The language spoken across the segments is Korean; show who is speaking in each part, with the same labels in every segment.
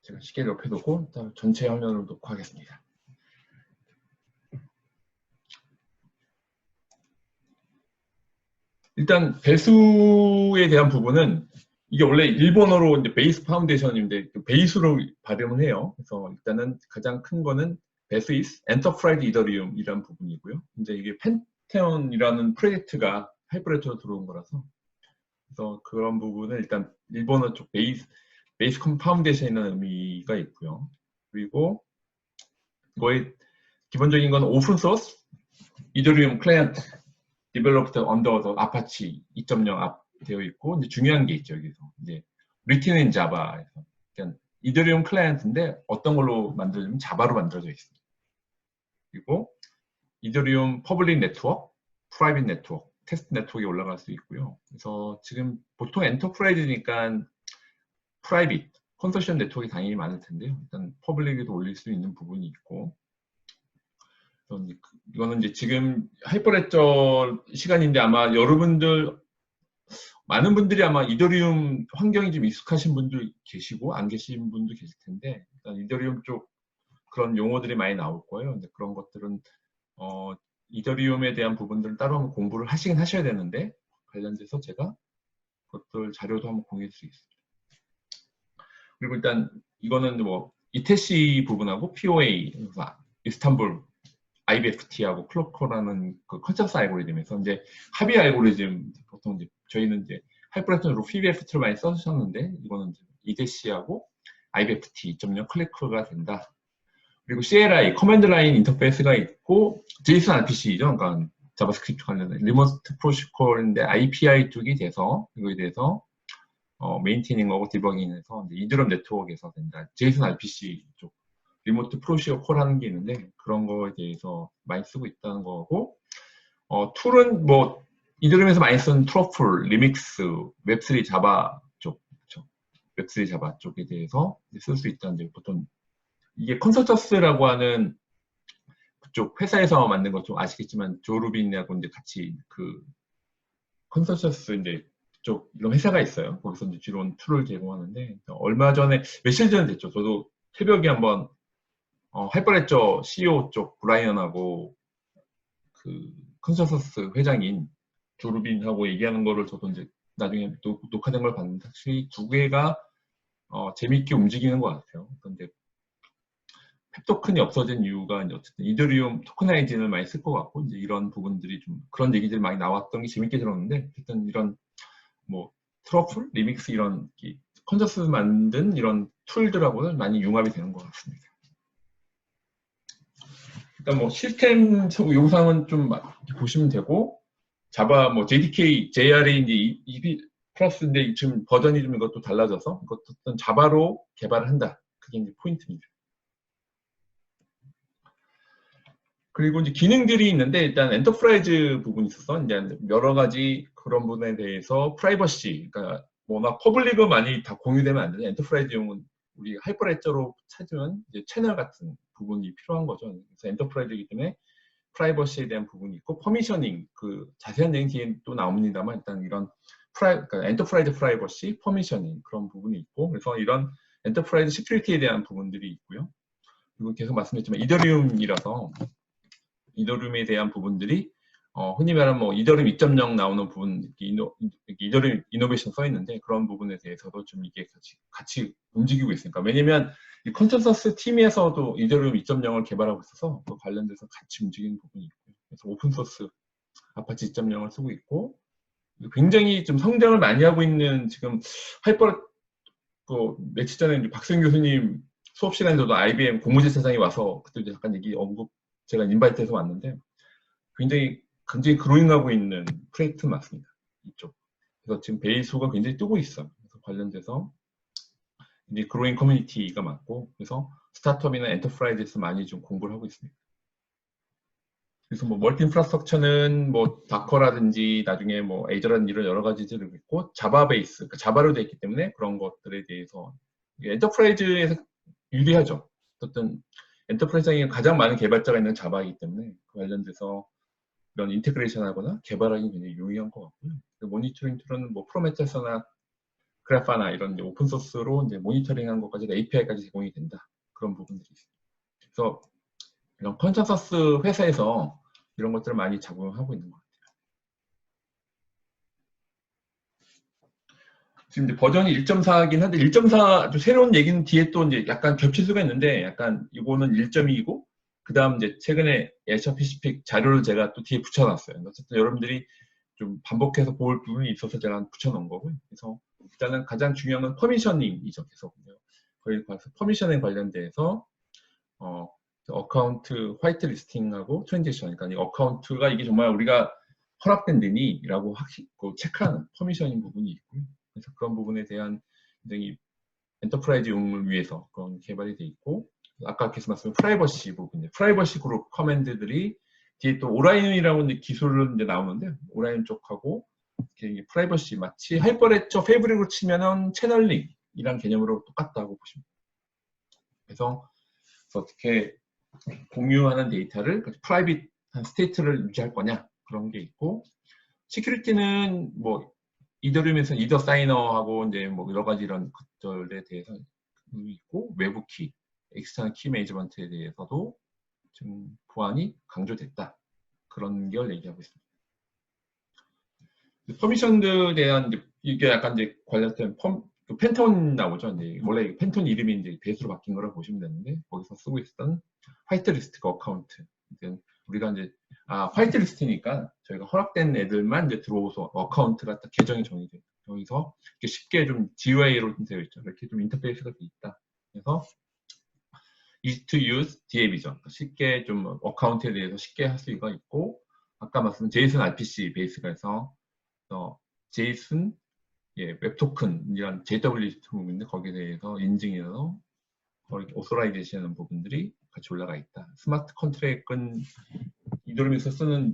Speaker 1: 제가 시계를 옆에 두고 전체 화면으로 놓고 하겠습니다. 일단 배수에 대한 부분은 이게 원래 일본어로 이제 베이스 파운데이션인데 베이스로 발음을 해요. 그래서 일단은 가장 큰 거는 배스이스 엔터프라이즈 이더리움이라는 부분이고요. 이제 이게 펜테온이라는 프로젝트가 하이퍼레터로 들어온 거라서 그래서 그런 부분은 일단 일본어 쪽 베이스 파운데이션이라는 의미가 있고요. 그리고 이거의 기본적인 건 오픈 소스 이더리움 클라이언트 디벨롭드 언더 아파치 2.0 앞 되어 있고 이제 중요한 게 있죠. 여기서 이제 written in Java에서 그러니까 이더리움 클라이언트인데 어떤 걸로 만들어지면 자바로 만들어져 있습니다. 그리고 이더리움 퍼블릭 네트워크, 프라이빗 네트워크, 테스트 네트워크에 올라갈 수 있고요. 그래서 지금 보통 엔터프라이즈니까 프라이빗, 컨소시엄 네트워크가 당연히 많을 텐데요. 일단 퍼블릭에도 올릴 수 있는 부분이 있고 이거는 이제 지금 하이퍼레저 시간인데 아마 여러분들 많은 분들이 아마 이더리움 환경이 좀 익숙하신 분도 계시고 안 계신 분도 계실 텐데 일단 이더리움 쪽 그런 용어들이 많이 나올 거예요. 근데 그런 것들은 이더리움에 대한 부분들은 따로 한번 공부를 하시긴 하셔야 되는데 관련돼서 제가 그것들 자료도 한번 공유할 수 있습니다. 그리고 일단 이거는 뭐 이테시 부분하고 POA, 이스탄불 IBFT하고 클로커라는 그 컨센서스 알고리즘에서 이제 합의 알고리즘 보통 이제 저희는 이제 하이퍼레터로 PBFT를 많이 써주셨는데 이거는 이제 이테시하고 IBFT 2.0 클로커가 된다. 그리고 CLI 커맨드 라인 인터페이스가 있고 JSON RPC죠. 그러니까 자바스크립트 관련된 리모트 프로토콜인데 API 쪽이 돼서 이거에 대해서 메인테이닝 하고 디버깅해서 이드럼 네트워크에서 된다. JSON RPC 쪽 리모트 프로시어 콜 하는 게 있는데 그런 거에 대해서 많이 쓰고 있다는 거고 툴은 뭐 이드럼에서 많이 쓰는 트러플, 리믹스, 웹3 자바 쪽, 웹3 자바 쪽에 대해서 쓸 수 있다는데 보통 이게 컨설턴스라고 하는 그쪽 회사에서 만든 거 좀 아시겠지만 조루빈하고 이제 같이 그 컨설턴스 이제 그쪽 이런 회사가 있어요. 거기서 이제 주로 툴을 제공하는데 얼마 전에 며칠 전 됐죠. 저도 새벽에 한번 하이퍼레저 CEO 쪽 브라이언하고 그 컨설턴스 회장인 조루빈하고 얘기하는 거를 저도 이제 나중에 녹화된 걸 봤는데 확실히 두 개가 재밌게 움직이는 것 같아요. 그런데 펩 토큰이 없어진 이유가 이제 어쨌든 이더리움 토커나이징을 많이 쓸 것 같고 이제 이런 부분들이 좀 그런 얘기들이 많이 나왔던 게 재밌게 들었는데 어쨌든 이런 뭐 트러플, 리믹스 이런 컨저스 만든 이런 툴들하고는 많이 융합이 되는 것 같습니다. 일단 뭐 시스템 요구사항은 좀 보시면 되고 자바 뭐 JDK, JRE 이제 플러스인데 지금 버전이 좀 이것도 달라져서 이것도 어떤 자바로 개발을 한다. 그게 이제 포인트입니다. 그리고 이제 기능들이 있는데 일단 엔터프라이즈 부분이 있어서 이제 여러 가지 그런 부분에 대해서 프라이버시, 그러니까 워낙 퍼블릭은 많이 다 공유되면 안 되는데 엔터프라이즈용은 우리 하이퍼레저로 찾으면 이제 채널 같은 부분이 필요한 거죠. 그래서 엔터프라이즈이기 때문에 프라이버시에 대한 부분이 있고 퍼미셔닝 그 자세한 얘기는 뒤에 또 나옵니다만 일단 이런 그러니까 엔터프라이즈 프라이버시, 퍼미셔닝 그런 부분이 있고 그래서 이런 엔터프라이즈 시큐리티에 대한 부분들이 있고요. 그리고 계속 말씀드렸지만 이더리움이라서 이더리움에 대한 부분들이 흔히 말하면 뭐 이더리움 2.0 나오는 부분 이더리움 이노베이션 써 있는데 그런 부분에 대해서도 좀 이게 같이 움직이고 있으니까 왜냐면 이 컨센서스 팀에서도 이더리움 2.0을 개발하고 있어서 그 관련돼서 같이 움직이는 부분이 있고요. 그래서 오픈소스 아파치 2.0을 쓰고 있고 굉장히 좀 성장을 많이 하고 있는 지금 그 며칠 전에 박승 교수님 수업 시간에도 IBM 공무제사장이 와서 그때 잠깐 얘기 언급 제가 인바이트해서 왔는데 굉장히 그로잉하고 있는 프로젝트 맞습니다. 이쪽. 그래서 지금 베이스가 굉장히 뜨고 있어요. 그래서 관련돼서 이제 그로잉 커뮤니티가 많고 그래서 스타트업이나 엔터프라이즈에서 많이 좀 공부를 하고 있습니다. 그래서 뭐 멀티 인프라스트럭처는 뭐 다커라든지 나중에 뭐 에이저라든지 이런 여러 가지들을 있고 자바 베이스, 그러니까 자바로 되어 있기 때문에 그런 것들에 대해서 엔터프라이즈에서 유리하죠. 어떤 엔터프라이즈에 가장 많은 개발자가 있는 자바이기 때문에 그 관련돼서 이런 인테그레이션 하거나 개발하기 굉장히 용이한 것 같고요. 모니터링 툴은 뭐 프로메테스나 그래파나 이런 이제 오픈 소스로 이제 모니터링한 것까지 API까지 제공이 된다. 그런 부분들이 있습니다. 그래서 이런 컨센서스 회사에서 이런 것들을 많이 작용하고 있는 것 같아요. 지금 이제 버전이 1.4긴 한데 1.4 아주 새로운 얘기는 뒤에 또 이제 약간 겹칠 수가 있는데 약간 이거는 1.2이고 그 다음 이제 최근에 애셔 피시픽 자료를 제가 또 뒤에 붙여놨어요. 어쨌든 여러분들이 좀 반복해서 볼 부분이 있어서 제가 붙여놓은 거고요. 그래서 일단은 가장 중요한 건 퍼미셔닝이죠. 계속 거기 가서 퍼미셔닝 관련돼서 어카운트 화이트 리스팅하고 트랜지션, 그러니까 이 어카운트가 이게 정말 우리가 허락된 데니라고 체크하는 퍼미셔닝 부분이 있고요. 그래서 그런 부분에 대한 굉장히 엔터프라이즈용을 위해서 그런 개발이 돼 있고, 아까 계속 말씀드린 프라이버시 부분, 프라이버시 그룹 커맨드들이 뒤에 또 오라이언이라고 기술은 이제 나오는데 오라이언 쪽하고 프라이버시 마치 하이퍼레처 페이브릭으로 치면은 채널링이란 개념으로 똑같다고 보시면 돼요. 그래서 어떻게 공유하는 데이터를 프라이빗한 스테이트를 유지할 거냐 그런 게 있고, 시큐리티는 뭐 이더리움에서 이더 사이너하고 이제 뭐 여러 가지 이런 것들에 대해서 있고, 외부 키, 엑스터널 키 매니지먼트에 대해서도 지금 보안이 강조됐다. 그런 걸 얘기하고 있습니다. 퍼미션들에 대한 이게 약간 이제 관련된 펜톤 나오죠. 이제 원래 펜톤 이름이 이제 베이스로 바뀐 거라 보시면 되는데 거기서 쓰고 있었던 화이트 리스트 어카운트. 우리가 이제 화이트 리스트니까 저희가 허락된 애들만 이제 들어오서 어카운트가 딱 계정이 정의돼요. 여기서 쉽게 좀 GUI로 되어 있죠. 이렇게 좀 인터페이스가 돼 있다. 그래서 easy to use DAB죠. 쉽게 좀 어카운트에 대해서 쉽게 할 수가 있고, 아까 말씀드린 JSON RPC 베이스가 해서 JSON 웹토큰 이런 JWT 부분인데 거기에 대해서 인증해서 오소라이제이션 부분들이 같이 올라가 있다. 스마트 컨트랙은 이더리움에서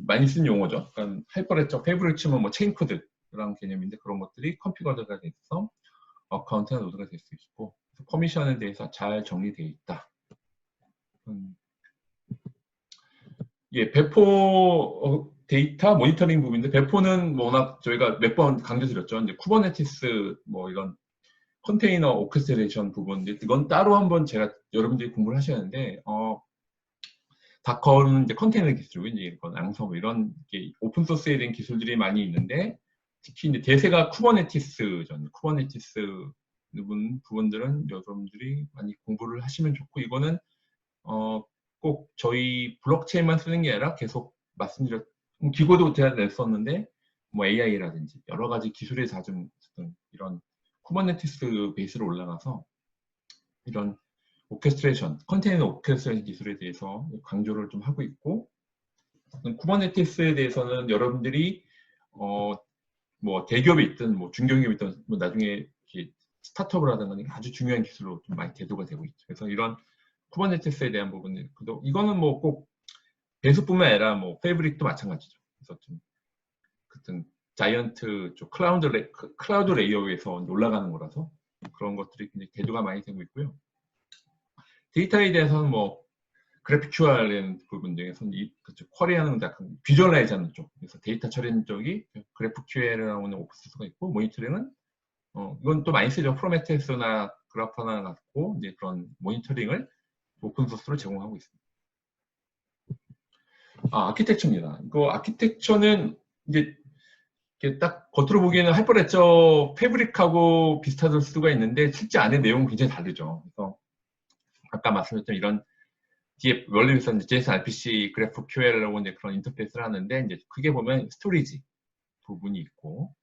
Speaker 1: 많이 쓰는 용어죠. 그러니까 하이퍼레처 페이브릭 치면 뭐 체인 코드 그런 개념인데 그런 것들이 컨피거가 돼서 어카운트나 노드가 될 수 있고, 퍼미션에 대해서 잘 정리되어 있다. 배포 데이터 모니터링 부분인데, 배포는 뭐 워낙 저희가 몇 번 강조드렸죠. 이제 쿠버네티스 뭐 이런 컨테이너 오케스트레이션 부분, 이건 따로 한번 제가 여러분들이 공부를 하셔야 하는데, 다커는 이제 컨테이너 기술, 이제 이런 앙서브 이런 오픈 소스에 대한 기술들이 많이 있는데, 특히 이제 대세가 쿠버네티스죠. 쿠버네티스 부분들은 여러분들이 많이 공부를 하시면 좋고, 이거는 꼭 저희 블록체인만 쓰는 게 아니라 계속 말씀드렸 기고도 제가 냈었는데 뭐 AI라든지 여러 가지 기술에 잦은 이런 쿠버네티스 베이스로 올라가서 이런 오케스트레이션, 컨테이너 오케스트레이션 기술에 대해서 강조를 좀 하고 있고, 쿠버네티스에 대해서는 여러분들이 뭐 대기업에 있든 뭐 중견기업에 있든 뭐 나중에 스타트업을 하는 아주 중요한 기술로 좀 많이 대두가 되고 있죠. 그래서 이런 쿠버네티스에 대한 부분은 이거는 뭐 꼭 배수뿐만 아니라 뭐 페이브릭도 마찬가지죠. 그래서 좀 같은 자이언트 쪽 클라우드 레이어에서 올라가는 거라서 그런 것들이 굉장히 대두가 많이 되고 있고요. 데이터에 대해서는 뭐 그래픽QR이라는 부분 중에서는 쿼리하는 약간 비주얼라이즈하는 쪽, 그래서 데이터 처리하는 쪽이 그래픽QL이라고 하는 오픈소스가 있고, 모니터링은 이건 또 많이 쓰죠. 프로메테우스나 그래파나 같고 이제 그런 모니터링을 오픈소스로 제공하고 있습니다. 아키텍처입니다. 이거 아키텍처는 이제 딱 겉으로 보기에는 하이퍼레처 패브릭하고 비슷할 수가 있는데 실제 안에 내용은 굉장히 다르죠. 그래서 아까 말씀드렸던 이런 뒤에 원래에서 JSON RPC 그래프 QL이라고 이제 그런 인터페이스를 하는데, 이제 크게 보면 스토리지 부분이 있고,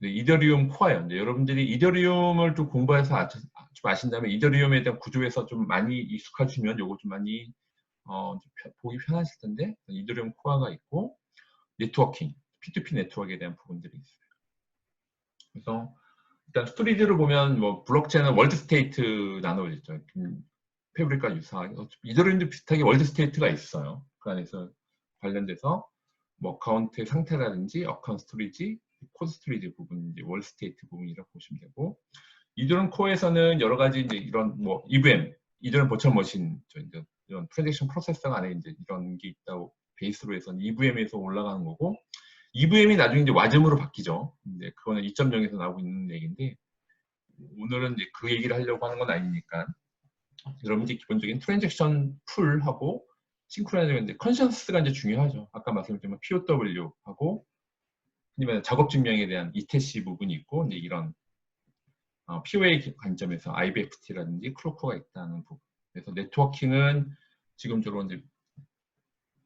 Speaker 1: 이더리움 코어예요. 이제 여러분들이 이더리움을 좀 공부해서 좀 아신다면 이더리움에 대한 구조에서 좀 많이 익숙하시면 요거 좀 많이 보기 편하실 텐데, 이더리움 코어가 있고 네트워킹, P2P 네트워크에 대한 부분들이 있어요. 그래서 일단 스토리지를 보면 뭐 블록체인은 월드 스테이트 나눠져 있죠. 패브릭과 유사하게 이더리움도 비슷하게 월드 스테이트가 있어요. 그 안에서 관련돼서 뭐 어카운트의 상태라든지 어카운트 스토리지, 코드 스토리지 부분, 이제 월드 스테이트 부분이라고 보시면 되고, 이더리움 코어에서는 여러 가지 이제 이런 뭐 EVM, 이더리움 버추얼 머신, 이런 프레딕션 프로세서 안에 이제 이런 게 있다고 베이스로 해서 EVM에서 올라가는 거고, EVM이 나중에 이제 와즘으로 바뀌죠. 근데 그거는 2.0에서 나오고 있는 얘기인데, 오늘은 이제 그 얘기를 하려고 하는 건 아니니까 여러분들이 기본적인 트랜잭션 풀하고 싱크로나이즈인데 컨센서스가 이제 중요하죠. 아까 말씀드린 POW하고 아니면 작업 증명에 대한 ETC 부분이 있고 이제 이런 POA 관점에서 IBFT라든지 크로커가 있다는 부분. 그래서 네트워킹은 지금적으로 이제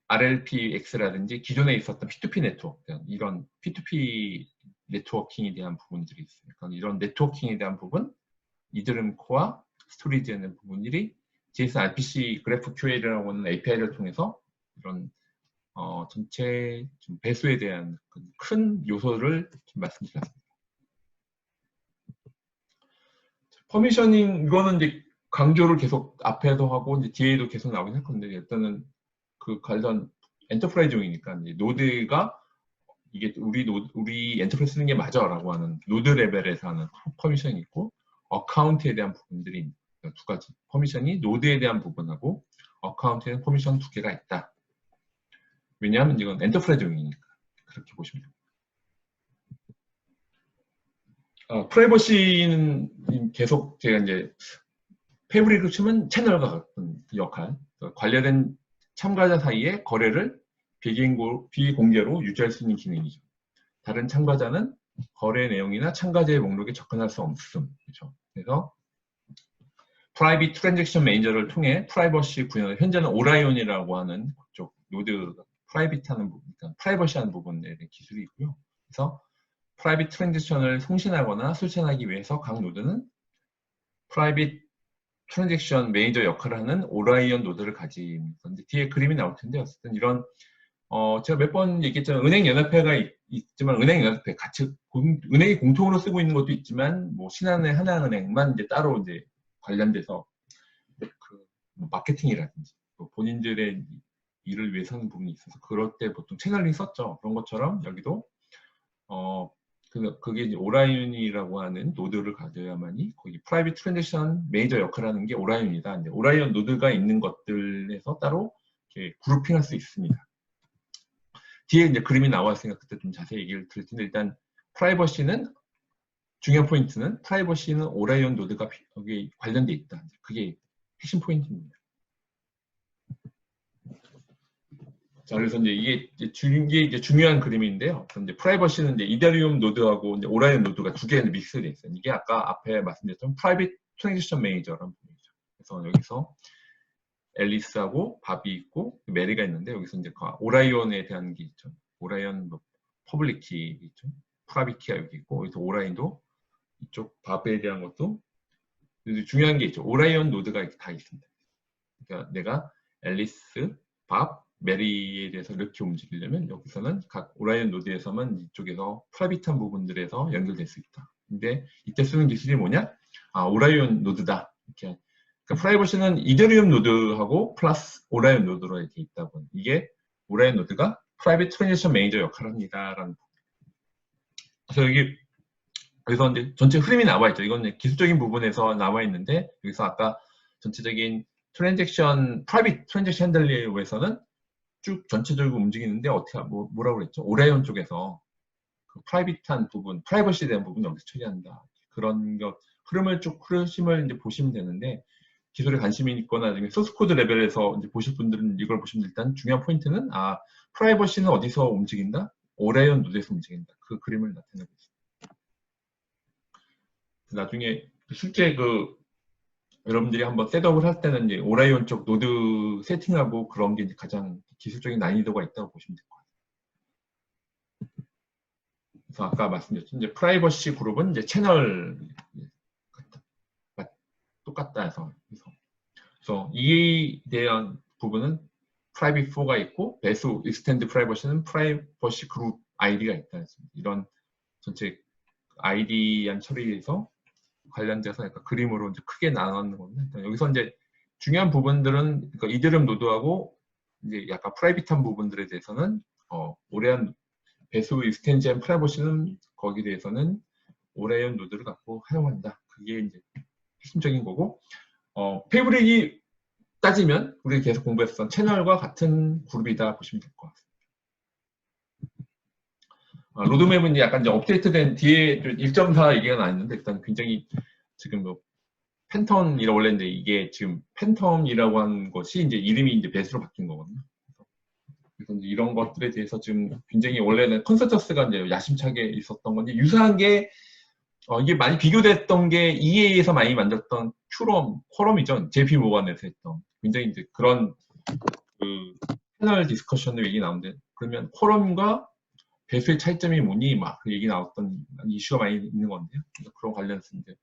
Speaker 1: RLPX라든지 기존에 있었던 P2P 네트워크 이런 P2P 네트워킹에 대한 부분들이 있어요. 그러니까 이런 네트워킹에 대한 부분, 이더리움 코어, 스토리지에 대한 부분들이 JSON RPC 그래프 QL이라고 하는 API를 통해서 이런 전체 좀 배수에 대한 큰 요소를 좀 말씀드렸습니다. 퍼미셔닝 이거는 이제 강조를 계속 앞에도 하고 이제 뒤에도 계속 나오긴 할 건데 일단은 그 관련 엔터프라이즈용이니까 이제 노드가 이게 우리 엔터프라이즈 쓰는 게 맞아라고 하는 노드 레벨에서 하는 퍼미션이 있고 어카운트에 대한 부분들이 두 가지 퍼미션이 노드에 대한 부분하고 어카운트에는 퍼미션 두 개가 있다. 왜냐하면 이건 엔터프라이즈용이니까 그렇게 보시면 됩니다. 프라이버시는 계속 제가 이제 패브릭을 치면 채널과 같은 역할, 관련된 참가자 사이의 거래를 비공개로 유지할 수 있는 기능이죠. 다른 참가자는 거래 내용이나 참가자의 목록에 접근할 수 없음. 그렇죠? 그래서 프라이빗 트랜잭션 매니저를 통해 프라이버시 구현을 현재는 오라이온이라고 하는 그쪽 노드 프라이빗하는 부분, 그러니까 프라이버시하는 부분에 대한 기술이 있고요. 그래서 프라이빗 트랜잭션을 송신하거나 실천하기 위해서 각 노드는 프라이빗 트랜잭션 매니저 역할을 하는 오라이언 노드를 가진 건데 뒤에 그림이 나올 텐데 어쨌든 이런 제가 몇 번 얘기했지만 은행연합회가 있지만 은행연합회 같이 은행이 공통으로 쓰고 있는 것도 있지만 뭐 신한은행, 하나은행만 이제 따로 이제 관련돼서 그 마케팅이라든지 본인들의 일을 위해서 하는 부분이 있어서 그럴 때 보통 채널링 썼죠. 그런 것처럼 여기도 그게 이제 오라이언이라고 하는 노드를 가져야만이 거기 프라이빗 트랜잭션 매니저 역할을 하는 게 오라이언이다. 이제 오라이언 노드가 있는 것들에서 따로 이렇게 그룹핑할 수 있습니다. 뒤에 이제 그림이 나와 있으니까 그때 좀 자세히 얘기를 드릴 텐데 일단 프라이버시는 중요한 포인트는 프라이버시는 오라이언 노드가 여기 관련돼 있다. 그게 핵심 포인트입니다. 자, 그래서 이제 이게 중요한 그림인데요. 이제 프라이버시는 이제 이더리움 노드하고 이제 오라이언 노드가 두 개의 믹스되어 있어요. 이게 아까 앞에 말씀드렸던 프라이빗 트랜지션 매니저라는 부분이죠. 그래서 여기서 앨리스하고 밥이 있고 메리가 있는데 여기서 이제 오라이언에 대한 게 있죠. 오라이언 뭐 퍼블릭 키 있죠. 프라이빗 키가 여기 있고 여기서 오라이언도 이쪽 밥에 대한 것도 중요한 게 있죠. 오라이언 노드가 다 있습니다. 그러니까 내가 앨리스, 밥, 메리에 대해서 이렇게 움직이려면 여기서는 각 오라이언 노드에서만 이쪽에서 프라이빗한 부분들에서 연결될 수 있다. 근데 이때 쓰는 기술이 뭐냐? 오라이언 노드다. 이렇게. 그러니까 프라이버시는 이더리움 노드하고 플러스 오라이언 노드로 이렇게 있다고. 이게 오라이언 노드가 프라이빗 트랜지션 매니저 역할을 합니다라는. 그래서 여기 그래서 이제 전체 흐름이 나와 있죠. 이건 기술적인 부분에서 나와 있는데 여기서 아까 전체적인 트랜잭션 프라이빗 트랜잭션 핸들링에서는 쭉 전체적으로 움직이는데 어떻게 뭐라고 그랬죠? 오라이언 쪽에서 그 프라이빗한 부분, 프라이버시에 대한 부분 여기서 처리한다. 그런 것 흐름을 쭉 흐름을 이제 보시면 되는데 기술에 관심이 있거나 나중에 소스 코드 레벨에서 이제 보실 분들은 이걸 보시면 일단 중요한 포인트는 프라이버시는 어디서 움직인다? 오라이언 노드에서 움직인다. 그 그림을 나타내고 있습니다. 나중에 실제 여러분들이 한번 셋업을 할 때는 이제 오라이언 쪽 노드 세팅하고 그런 게 이제 가장 기술적인 난이도가 있다고 보시면 될 것 같아요. 그래서 아까 말씀드렸죠. 이제 프라이버시 그룹은 이제 채널 똑같다 해서. 그래서 이에 대한 부분은 프라이빗 4가 있고 배수 익스텐드 프라이버시는 프라이버시 그룹 아이디가 있다 했습니다. 이런 전체 아이디한 처리에서 관련돼서 약간 그림으로 이제 크게 나누는 건데 여기서 이제 중요한 부분들은 그러니까 이더리움 노드하고 이제 약간 프라이빗한 부분들에 대해서는 오래한 배수 익스텐션 프라이버시는 거기에 대해서는 오래한 노드를 갖고 사용한다. 그게 이제 핵심적인 거고 페이브릭이 따지면 우리 계속 공부했던 채널과 같은 그룹이다 보시면 될 것 같습니다. 로드맵은 약간 이제 업데이트된 뒤에 1.4 얘기가 나왔는데 일단 굉장히 지금 뭐 팬텀이라고 원래인데 이게 지금 팬텀이라고 한 것이 이제 이름이 이제 배수로 바뀐 거거든요. 그래서 이제 이런 것들에 대해서 지금 굉장히 원래는 컨센서스가 이제 야심차게 있었던 건데 유사한 게 이게 많이 비교됐던 게 EA에서 많이 만들었던 쿼럼이죠. JP 모건에서 했던 굉장히 이제 그런 그 패널 디스커션의 얘기 나오는데 그러면 쿼럼과 배수의 차이점이 뭐니 막 그 얘기 나왔던 이슈가 많이 있는 건데요. 그런 관련해서 이제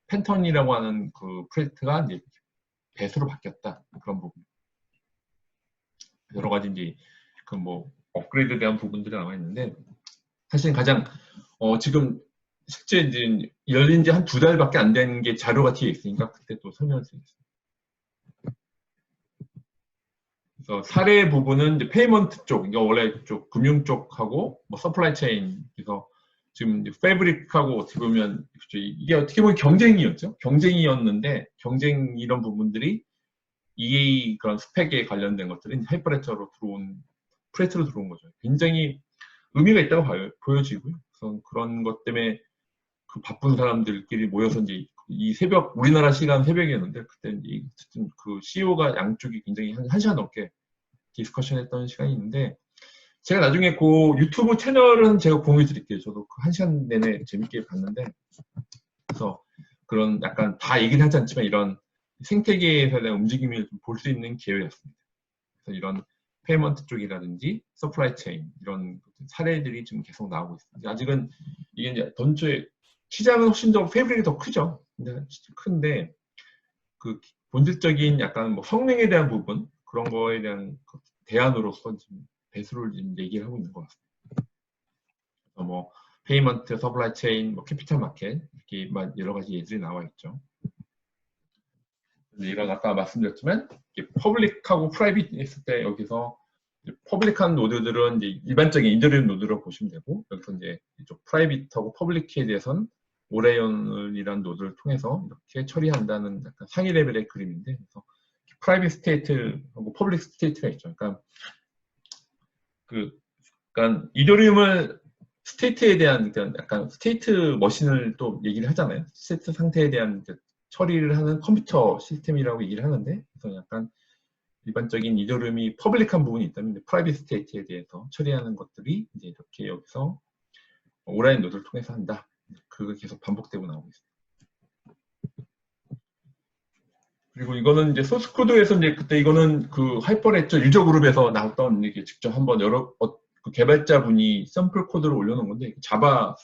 Speaker 1: 팬턴이라고 하는 그 프로젝트가 이제 배수로 바뀌었다 그런 부분. 여러 가지 이제 그 뭐 업그레이드에 대한 부분들이 나와 있는데 사실 가장 지금 실제 이제 열린 지 한 2달밖에 안 된 게 자료가 뒤에 있으니까 그때 또 설명을 드리겠습니다. 그래서 사례 부분은 이제 페이먼트 쪽, 이거 원래 쪽 금융 쪽하고 뭐 서플라이 체인, 그래서 지금 패브릭하고 어떻게 보면 이게 어떻게 보면 경쟁이었죠. 경쟁이었는데 경쟁 이런 부분들이 EA 그런 스펙에 관련된 것들은 하이퍼레처로 들어온 프레트로 들어온 거죠. 굉장히 의미가 있다고 보여지고요. 그래서 그런 것 때문에 그 바쁜 사람들끼리 모여서 이제 이 새벽 우리나라 시간 새벽이었는데 그때 이제 그 CEO가 양쪽이 굉장히 한 시간 넘게 디스커션했던 시간이 있는데 제가 나중에 그 유튜브 채널은 제가 공유 드릴게요. 저도 그 1시간 내내 재밌게 봤는데 그래서 그런 약간 다 얘기는 하지 않지만 이런 생태계에서 대한 움직임을 볼 수 있는 기회였습니다. 그래서 이런 페이먼트 쪽이라든지 서플라이 체인 이런 사례들이 지금 계속 나오고 있습니다. 아직은 이게 이제 던초의 시장은 훨씬 더 패브릭이 더 크죠. 근데 큰데 그 본질적인 약간 뭐 성능에 대한 부분 그런 거에 대한 대안으로서 지금 배수를 지금 얘기를 하고 있는 것 같습니다. 그래서 뭐 페이먼트, 서플라이 체인, 뭐 캐피탈 마켓 이렇게 여러 가지 예들이 나와 있죠. 이런 아까 말씀드렸지만 퍼블릭하고 프라이빗 했을 때 여기서 퍼블릭한 노드들은 이제 일반적인 이더리움 노드로 보시면 되고 여기서 이제 이쪽 프라이빗하고 퍼블릭에 대해서는 오레온이라는 노드를 통해서 이렇게 처리한다는 약간 상위 레벨의 그림인데 그래서 프라이빗 스테이트하고 퍼블릭 스테이트가 있죠. 그러니까 이더리움을 스테이트에 대한 약간 스테이트 머신을 또 얘기를 하잖아요. 스테이트 상태에 대한 처리를 하는 컴퓨터 시스템이라고 얘기를 하는데 그래서 약간 일반적인 이더리움이 퍼블릭한 부분이 있다면 프라이빗 스테이트에 대해서 처리하는 것들이 이제 이렇게 여기서 오라인 노드를 통해서 한다. 그거 계속 반복되고 나오고 있습니다. 그리고 이거는 이제 소스 코드에서 이제 그때 이거는 그 하이퍼레처 유저 그룹에서 나왔던 이게 직접 한번 그 개발자분이 샘플 코드를 올려놓은 건데 자바로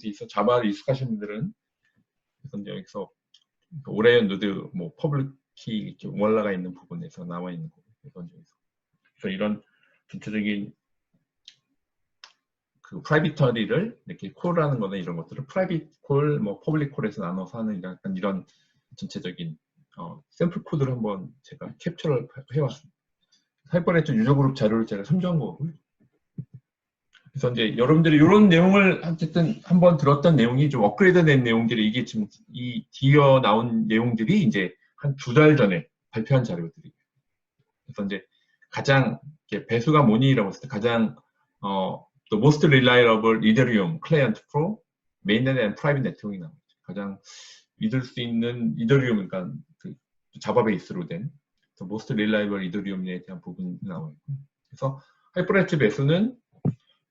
Speaker 1: 돼 있어 자바를 익숙하신 분들은 그래서 이제 여기서 오라이언 노드 뭐 퍼블릭이 이렇게 올라가 있는 부분에서 나와 있는 거고 그래서 이런 전체적인 그 프라이빗터리를 이렇게 콜하는 거나 이런 것들을 프라이빗 콜, 뭐 퍼블릭 콜에서 나눠서 하는 약간 이런 전체적인 샘플 코드를 한번 제가 캡처를 해왔습니다. 하이퍼레처 유저 그룹 자료를 제가 참조한 거고요. 그래서 이제 여러분들이 이런 내용을 어쨌든 한번 들었던 내용이 좀 업그레이드된 내용들이 이게 지금 이 뒤어 나온 내용들이 이제 한 2달 전에 발표한 자료들이에요. 그래서 이제 가장 배수가 뭐니라고 했을 때 가장 the most reliable Ethereum client pro mainnet and private network이 나오죠. 가장 믿을 수 있는 이더리움, 그러니까 그 자바 베이스로 된 most reliable 이더리움에 대한 부분이 나와 있고, 그래서 하이퍼레트 배수는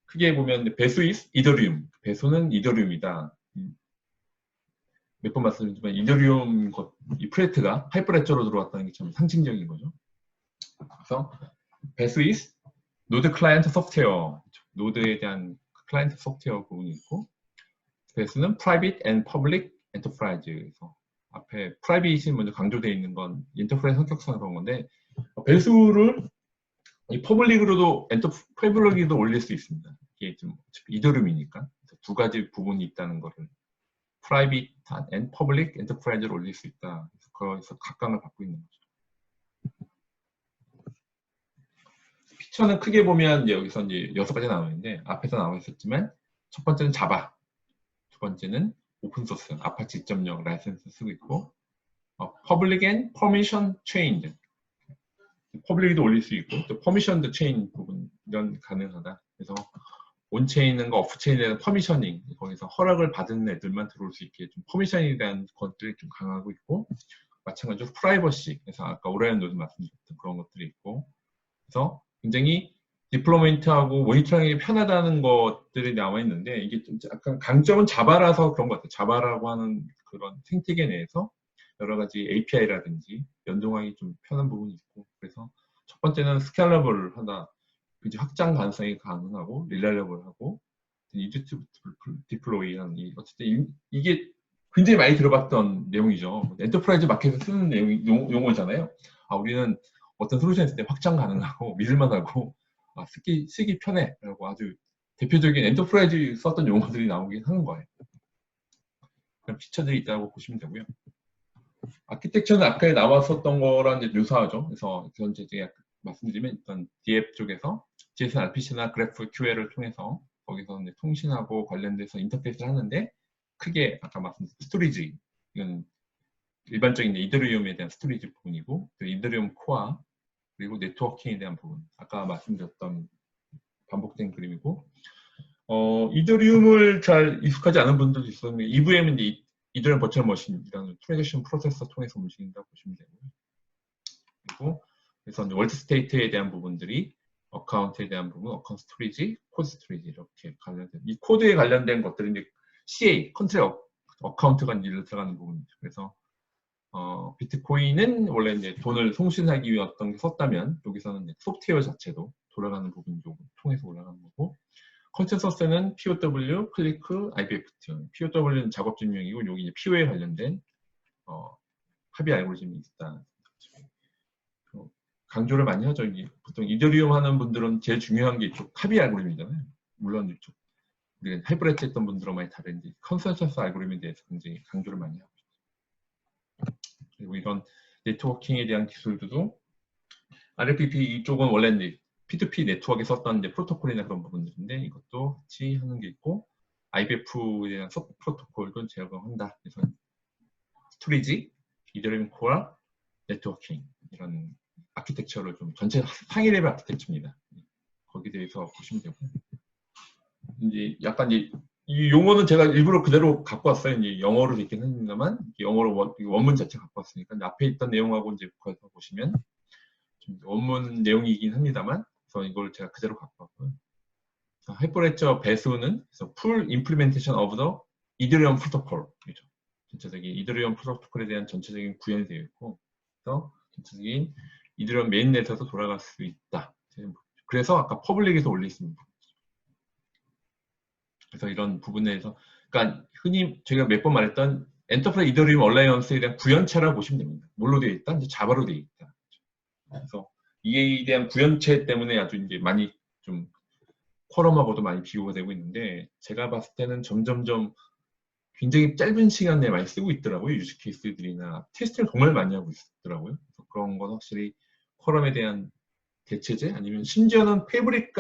Speaker 1: 크게 보면 배수 is 이더리움, 배수는 이더리움이다. 몇 번 말씀드리지만 이더리움 이 프레트가 하이퍼레처로 들어왔다는 게 참 상징적인 거죠. 그래서 배수 is 노드 클라이언트 소프트웨어, 노드에 대한 클라이언트 소프트웨어 부분이 있고, 배수는 private and public enterprise에서 앞에 프라이빗이 먼저 강조되어 있는 건 인터프라이즈 성격상 그런 건데 배수를 이 퍼블릭으로도 퍼블릭으로도 올릴 수 있습니다. 이게 좀 이더리움이니까 두 가지 부분이 있다는 거를 private and public enterprise를 올릴 수 있다. 거기서 각광을 받고 있는 거죠. 피처는 크게 보면 이제 여기서 이제 6가지 나와 있는데 앞에서 나와 있었지만 첫 번째는 자바, 두 번째는 오픈소스, 아파치 2.0 라이센스 쓰고 있고, 퍼블릭 앤 퍼미션 체인, 퍼블릭도 올릴 수 있고, 또 퍼미션드 체인 부분 이런 가능하다. 그래서 온체인과 오프체인에 대한 퍼미셔닝, 거기서 허락을 받은 애들만 들어올 수 있게 좀 퍼미셔닝에 대한 것들이 좀 강하고 있고, 마찬가지로 프라이버시, 그래서 아까 오라이언도 말씀드렸던 그런 것들이 있고, 그래서 굉장히 디플로이먼트하고 모니터링이 편하다는 것들이 나와 있는데, 이게 좀 약간 강점은 자바라서 그런 것 같아요. 자바라고 하는 그런 생태계 내에서 여러 가지 API라든지 연동하기 좀 편한 부분이 있고, 그래서 첫 번째는 스케일러블 하다, 이제 확장 가능성이 가능하고 릴라이어블하고 이집트 디플로이한 어쨌든 이게 굉장히 많이 들어봤던 내용이죠. 엔터프라이즈 마켓에서 쓰는 용어잖아요. 우리는 어떤 솔루션 있을 때 확장 가능하고 믿을만하고 쓰기 편해라고 아주 대표적인 엔터프라이즈 썼던 용어들이 나오긴 하는 거예요. 그런 피처들이 있다고 보시면 되고요. 아키텍처는 아까 나왔었던 거랑 이제 유사하죠. 그래서 제가 말씀드리면 일단 DF 쪽에서 JSON RPC나 GraphQL을 통해서 거기서 이제 통신하고 관련돼서 인터페이스를 하는데, 크게 아까 말씀드린 스토리지, 이건 일반적인 이더리움에 대한 스토리지 부분이고, 또 이더리움 코어, 그리고 네트워킹에 대한 부분, 아까 말씀드렸던 반복된 그림이고, 이더리움을 잘 익숙하지 않은 분들도 있었는데, EVM은 이제 이더리움 버추얼 머신이라는 트랜지션 프로세서 통해서 움직인다고 보시면 되고요. 그리고 그래서 월드 스테이트에 대한 부분들이 어카운트에 대한 부분, 어카운트 스토리지, 코드 스토리지 이렇게 관련된, 이 코드에 관련된 것들은 이제 CA, 컨트롤 어카운트가 이제 들어가는 부분이죠. 그래서 비트코인은 원래 이제 돈을 송신하기 위해 어떤 게 썼다면, 여기서는 이제 소프트웨어 자체도 돌아가는 부분이 통해서 올라가는 거고, 컨센서스는 POW, 클리크, IBFT. POW는 작업 증명이고, 여기 이제 PO에 관련된 합의 알고리즘이 있다. 강조를 많이 하죠. 보통 이더리움 하는 분들은 제일 중요한 게 이쪽 합의 알고리즘이잖아요. 물론 이쪽 우리가 하이브레드 했던 분들은 많이 다른지 컨센서스 알고리즘에 대해서 굉장히 강조를 많이 하고 있어요. 그리고 이런 네트워킹에 대한 기술들도 RFPP 이쪽은 원래 P2P 네트워크에 썼던 이제 프로토콜이나 그런 부분들인데, 이것도 같이 하는 게 있고, IBF에 대한 프로토콜도 제공한다. 그래서 스토리지, 이더리움 코어, 네트워킹 이런 아키텍처를 좀 전체 상위 레벨 아키텍처입니다. 거기에 대해서 보시면 되고, 이제 약간 이 용어는 제가 일부러 그대로 갖고 왔어요. 이제 영어로 있긴 합니다만, 영어로 원문 자체 갖고 왔으니까 앞에 있던 내용하고 이제 보시면 좀 원문 내용이긴 합니다만, 그래서 이걸 제가 그대로 갖고 왔고요. 하이퍼레처 배수는 그래서 풀 임플리멘테이션 오브 더 이더리움 프로토콜이죠. 전체적인 이더리움 프로토콜에 대한 전체적인 구현이 되어 있고, 그래서 전체적인 이더리움 메인넷에서 돌아갈 수 있다. 그래서 아까 퍼블릭에서 올리겠습니다. 그래서 이런 부분에서, 그러니까 흔히 제가 몇 번 말했던 엔터프라이즈 이더리움 얼라이언스에 대한 구현체라고 보시면 됩니다. 뭘로 되어 있다? 이제 자바로 되어 있다. 그래서 이에 대한 구현체 때문에 아주 이제 많이 좀 쿼럼하고도 많이 비교가 되고 있는데, 제가 봤을 때는 점점점 굉장히 짧은 시간 내에 많이 쓰고 있더라고요. 유즈 케이스들이나 테스트를 정말 많이 하고 있더라고요. 그래서 그런 건 확실히 쿼럼에 대한 대체제, 아니면 심지어는 패브릭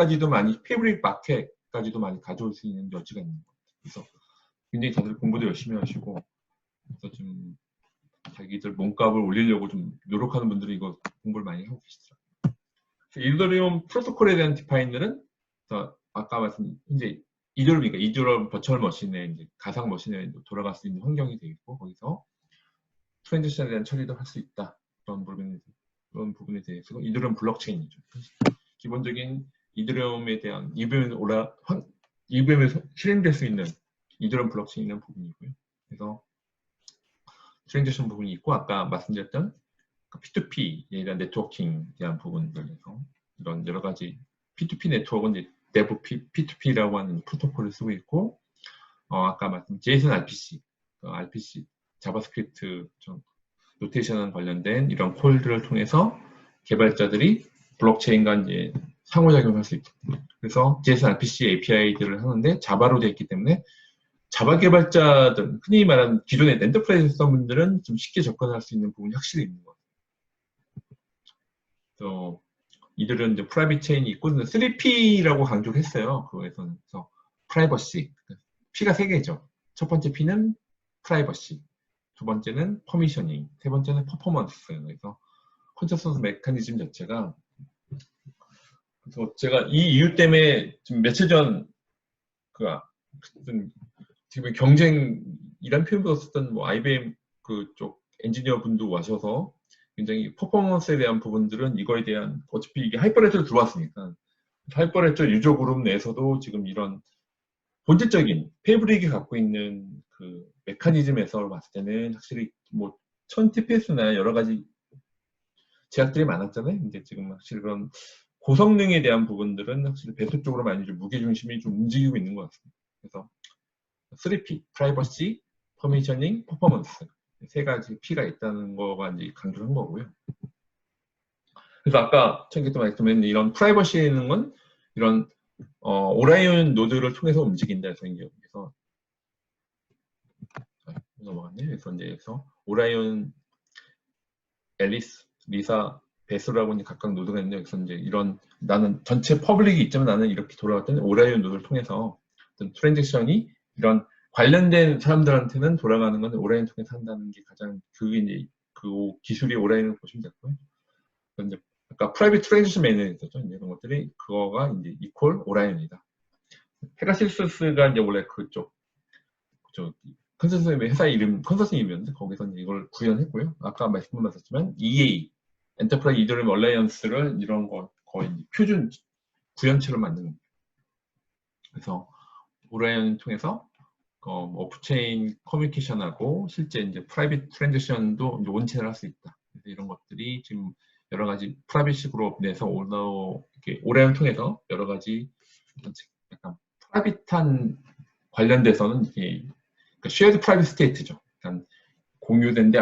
Speaker 1: 마켓까지도 많이 가져올 수 있는 여지가 있는 것 같아요. 그래서 굉장히 다들 공부도 열심히 하시고, 그래서 좀 자기들 몸값을 올리려고 좀 노력하는 분들이 이거 공부를 많이 하고 계시더라고요. 이더리움 프로토콜에 대한 디파인들은 아까 말씀 이제 이더리움 버추얼 머신에 이제 가상 머신에 돌아갈 수 있는 환경이 되어 있고, 거기서 트랜지션에 대한 처리도 할 수 있다. 그런 부분에 대해서 이더리움 블록체인이죠. 기본적인 이더리움에 대한 EVM에 실행될 수 있는 이더리움 블록체인 있는 부분이고요. 그래서 트랜지션 부분이 있고, 아까 말씀드렸던 P2P에 대한 네트워킹에 대한 부분들에서 이런 여러 가지 P2P 네트워크는 이제 Dev P2P라고 하는 프로토콜을 쓰고 있고, 아까 말씀 JSON RPC, RPC 자바스크립트 노테이션 관련된 이런 콜들을 통해서 개발자들이 블록체인과 이제 상호작용할 수 있다. 그래서 JSON RPC API들을 하는데 자바로 되어 있기 때문에 자바 개발자들, 흔히 말하는 기존의 엔터프라이즈 분들은 좀 쉽게 접근할 수 있는 부분이 확실히 있는 것 같아요. 이들은 이제 프라이빗 체인이 있고 3P라고 강조를 했어요. 그거에서는. 그래서 프라이버시, P가 3개죠. 첫 번째 P는 프라이버시, 두 번째는 퍼미셔닝, 세 번째는 퍼포먼스. 그래서 컨센서스 메커니즘 자체가, 그래서 제가 이 이유 때문에 지금 며칠 전 지금 경쟁이란 표현보다 썼던 뭐 IBM 그쪽 엔지니어 분도 와셔서 굉장히 퍼포먼스에 대한 부분들은 이거에 대한 어차피 이게 하이퍼레저로 들어왔으니까 하이퍼레저 유저 그룹 내에서도 지금 이런 본질적인 페이브릭이 갖고 있는 그 메커니즘에서 봤을 때는 확실히 뭐 1000TPS나 여러 가지 제약들이 많았잖아요. 근데 지금 확실히 그런 고성능에 대한 부분들은 확실히 배수 쪽으로 많이 좀 무게중심이 좀 움직이고 있는 것 같습니다. 그래서 3P, 프라이버시, 퍼미셔닝, 퍼포먼스 세 가지 P가 있다는 거가 이제 강조를 한 거고요. 그래서 아까 청기도 말씀드린 이런 프라이버시는 건 이런 오라이온 노드를 통해서 움직인다 해서 이제 여기서 넘어갔네요. 그래서 오라이온, 앨리스, 리사, 베스라고 이제 각각 노드가 있는데 여기서 이제 이런 나는 전체 퍼블릭이 있지만 나는 이렇게 돌아갔더니 오라이온 노드를 통해서 어떤 트랜잭션이 이런 관련된 사람들한테는 돌아가는 건 오라이온 통해서 한다는 게 가장 그게 이제 그 기술이 오라이온을 보시면 됐고요. 그런데 아까 프라이빗 트랜지션 매니저 있었죠. 이런 것들이 그거가 이제 이퀄 오라이온이다. 페가시스가 이제 원래 그쪽 컨설팅 회사 이름 컨설팅 이름이었는데 거기서 이제 이걸 구현했고요. 아까 말씀하셨지만 EA 엔터프라이즈 이더리움 얼라이언스를 이런 거 거의 표준 구현체로 만드는 거예요. 그래서 오라이언 통해서 오프체인 커뮤니케이션하고 실제 이제 프라이빗 트랜지션도 이제 온체를 할 수 있다. 그래서 이런 것들이 지금 여러 가지 프라이빗 그룹 내에서 오라이언 통해서 여러 가지 약간 프라이빗한 관련돼서는 이게 쉐어드 프라이빗 스테이트죠. 그러니까 공유된데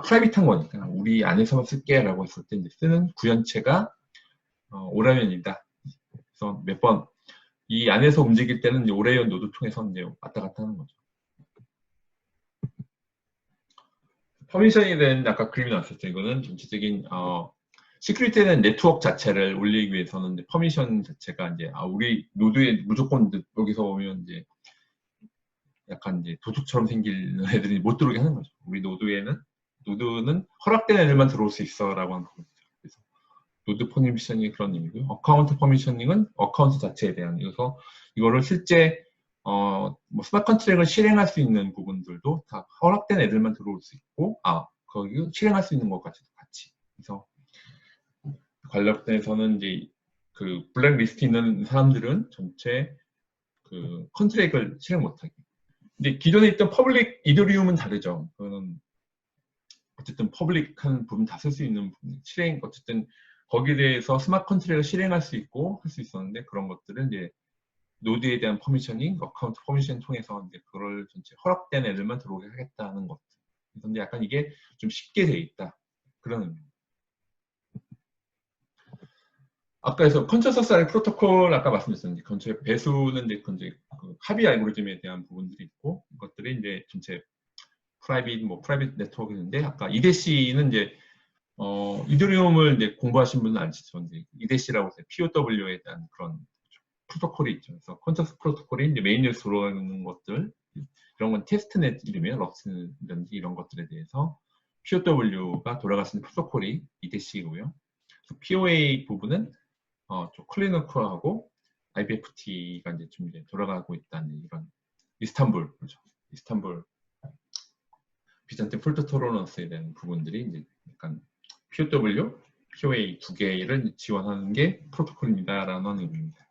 Speaker 1: 프라이빗한 거니까 우리 안에서만 쓸게라고 했을 때 이제 쓰는 구현체가 오라이언이다. 그래서 몇 번 이 안에서 움직일 때는 이제 오라이언 노드 통해서 이제 왔다 갔다 하는 거죠. 퍼미션에 대한 아까 그림이 나왔었죠. 이거는 전체적인 시큐리티에 대한 네트워크 자체를 올리기 위해서는 이제 퍼미션 자체가 이제 우리 노드에 무조건 여기서 오면 이제 약간 이제 도둑처럼 생긴 애들이 못 들어오게 하는 거죠. 우리 노드는 허락된 애들만 들어올 수 있어라고 하는 거죠. 그래서 노드 퍼미셔닝이 그런 의미고요. 어카운트 퍼미셔닝은 어카운트 자체에 대한 그래서 이거를 실제 뭐 스마트 컨트랙을 실행할 수 있는 부분들도 다 허락된 애들만 들어올 수 있고 거기 실행할 수 있는 것까지도 같이. 그래서 관련돼서는 이제 그 블랙리스트 있는 사람들은 전체 그 컨트랙을 실행 못하게. 근데 기존에 있던 퍼블릭 이더리움은 다르죠. 그거는 어쨌든 퍼블릭한 부분 다 쓸 수 있는 부분, 실행 어쨌든 거기에 대해서 스마트 컨트랙을 실행할 수 있고 할 수 있었는데 그런 것들은 이제 노드에 대한 퍼미셔닝, 어카운트 퍼미션 통해서 이제 그걸 전체 허락된 애들만 들어오게 하겠다는 것들. 그런데 약간 이게 좀 쉽게 돼 있다. 그런 의미입니다. 아까 해서 컨sen서스 아래 프로토콜 아까 말씀드렸는데 전체 배수는 이제 그 합의 알고리즘에 대한 부분들이 있고 이것들이 이제 전체 프라이빗 네트워크인데 아까 EDC는 이제 이더리움을 이제 공부하신 분은 아시죠? 이제 EDC라고 해서 POW에 대한 그런 프로토콜이 있죠. 그래서 컨sen서스 프로토콜이 이제 메인에서 돌아가는 것들 이런 건 테스트넷 이름이에요. 럭스든지 이런 것들에 대해서 POW가 돌아갈 수 있는 프로토콜이 EDC이고요. POA 부분은 좀 클리너크하고 IBFT가 이제 좀 이제 돌아가고 있다는 이런 이스탄불 비잔틴 폴트 토러넌스에 대한 부분들이 이제 약간 POW, POA 두 개를 지원하는 게 프로토콜입니다라는 의미입니다.